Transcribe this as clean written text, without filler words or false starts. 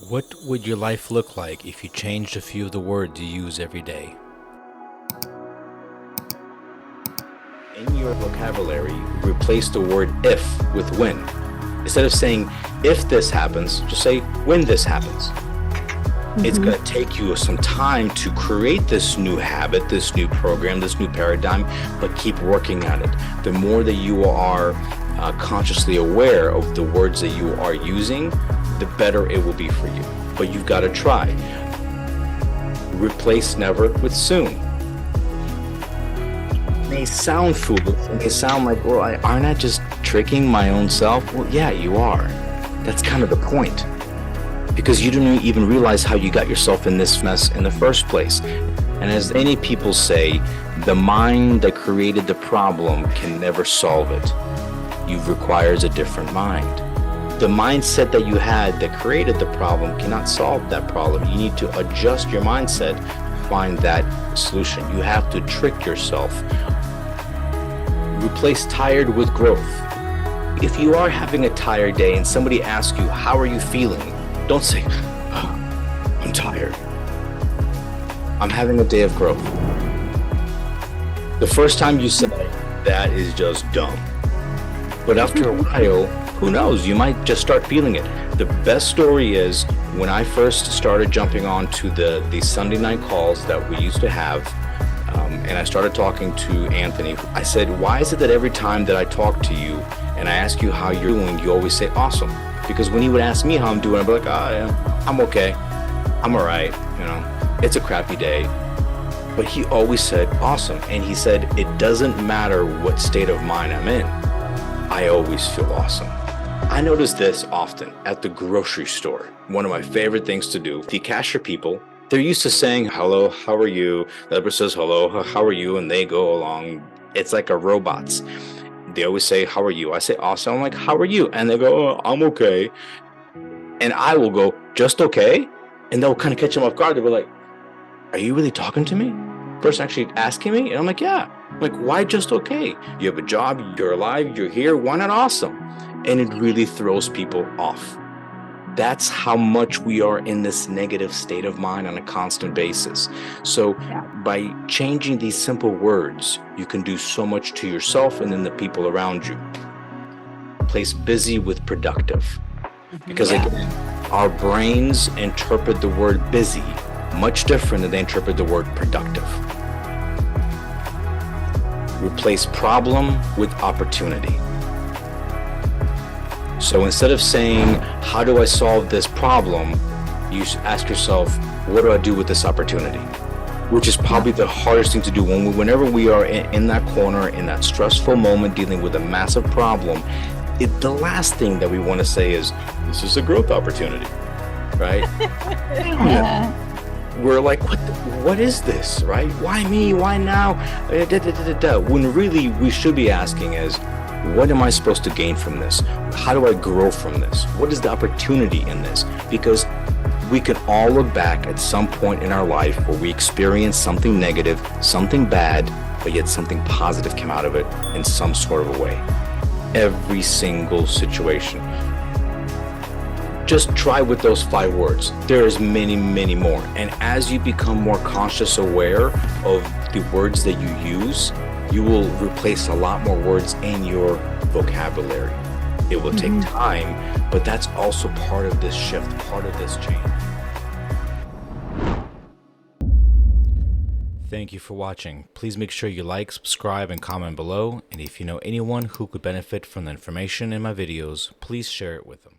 What would your life look like if you changed a few of the words you use every day? In your vocabulary, replace the word if with when. Instead of saying if this happens, just say when this happens. It's going to take you some time to create this new habit, this new program, this new paradigm, but keep working at it. The more that you are consciously aware of the words that you are using, the better it will be for you. But you've got to try. Replace never with soon. It may sound foolish. It may sound like, well, aren't I just tricking my own self? Well, yeah, you are. That's kind of the point. Because you didn't even realize how you got yourself in this mess in the first place. And as many people say, the mind that created the problem can never solve it. It requires a different mind. The mindset that you had that created the problem cannot solve that problem. You need to adjust your mindset to find that solution. You have to trick yourself. Replace tired with growth. If you are having a tired day and somebody asks you, how are you feeling? Don't say, oh, I'm tired. I'm having a day of growth. The first time you say that is just dumb. But after a while, who knows? You might just start feeling it. The best story is when I first started jumping on to the Sunday night calls that we used to have, and I started talking to Anthony. I said, why is it that every time that I talk to you and I ask you how you're doing, you always say awesome? Because when he would ask me how I'm doing, I'd be like, oh yeah, I'm okay. I'm all right. You know, it's a crappy day. But he always said awesome. And he said, it doesn't matter what state of mind I'm in. I always feel awesome. I notice this often at the grocery store. One of my favorite things to do, the cashier people, they're used to saying, hello, how are you? The other person says, hello, how are you? And they go along. It's like a robots. They always say, how are you? I say, awesome. I'm like, how are you? And they go, oh, I'm okay. And I will go, just okay? And they'll kind of catch them off guard. They'll be like, are you really talking to me? Person actually asking me? And I'm like, yeah. I'm like, why just okay? You have a job, you're alive, you're here. Why not awesome? And it really throws people off. That's how much we are in this negative state of mind on a constant basis. So by changing these simple words, you can do so much to yourself and then the people around you. Replace busy with productive. Because again, our brains interpret the word busy much different than they interpret the word productive. Replace problem with opportunity. So instead of saying, how do I solve this problem? You ask yourself, what do I do with this opportunity? Which is probably the hardest thing to do. Whenever we are in that corner, in that stressful moment, dealing with a massive problem, the last thing that we want to say is, this is a growth opportunity, right? We're like, what is this, right? Why me? Why now? When really we should be asking is, what am I supposed to gain from this? How do I grow from this? What is the opportunity in this? Because we can all look back at some point in our life where we experienced something negative, something bad, but yet something positive came out of it in some sort of a way. Every single situation. Just try with those 5 words. There's many, many more. And as you become more conscious aware of the words that you use, you will replace a lot more words in your vocabulary. It will take time, but that's also part of this shift, part of this change. Thank you for watching. Please make sure you like, subscribe, and comment below. And if you know anyone who could benefit from the information in my videos, please share it with them.